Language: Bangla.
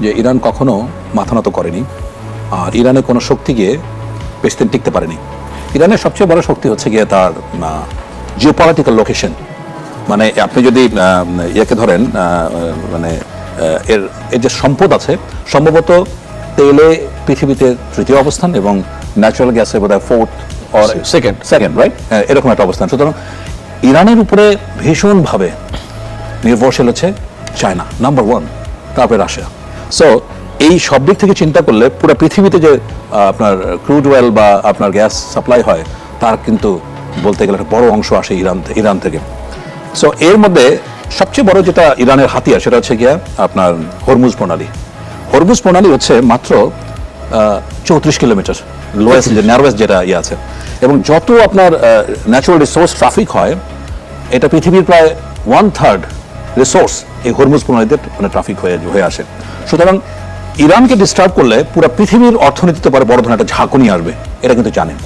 যে ইরান কখনো মাথা নত করেনি, আর ইরানের কোনো শক্তি গিয়ে বেশি দিন টিকতে পারেনি। ইরানের সবচেয়ে বড় শক্তি হচ্ছে গিয়ে তার জিওপলিটিক্যাল লোকেশন। মানে আপনি যদি ইয়েকে ধরেন, মানে এর যে সম্পদ আছে, সম্ভবত তেলে পৃথিবীতে তৃতীয় অবস্থান এবং ন্যাচারাল গ্যাসে বোধহয় ফোর্থ অর সেকেন্ড রাইট, এরকম একটা অবস্থান। সুতরাং ইরানের উপরে ভীষণভাবে নির্ভরশীল হচ্ছে চায়না নাম্বার 1, তারপরে রাশিয়া। সো এই সব দিক থেকে চিন্তা করলে পুরো পৃথিবীতে যে আপনার ক্রুড অয়েল বা আপনার গ্যাস সাপ্লাই হয়, তার কিন্তু বলতে গেলে একটা বড় অংশ আসে ইরান থেকে। সো এর মধ্যে সবচেয়ে বড় যেটা ইরানের হাতিয়ার, সেটা হচ্ছে গিয়া আপনার হরমুজ প্রণালী। হরমুজ প্রণালী হচ্ছে মাত্র 34 কিলোমিটার, লোয়েস্ট যে ন্যারোয়েস্ট যেটা ইয়ে আছে, এবং যত আপনার ন্যাচারাল রিসোর্স ট্রাফিক হয়, এটা পৃথিবীর প্রায় 1/3 রিসোর্স এই হরমুজ প্রণালীতে মানে ট্রাফিক হয়ে আসে। সুতরাং ইরানকে ডিস্টার্ব করলে পুরো পৃথিবীর অর্থনীতিতে বড় ধরনের একটা ঝাঁকুনি আসবে, এটা কিন্তু জানেন।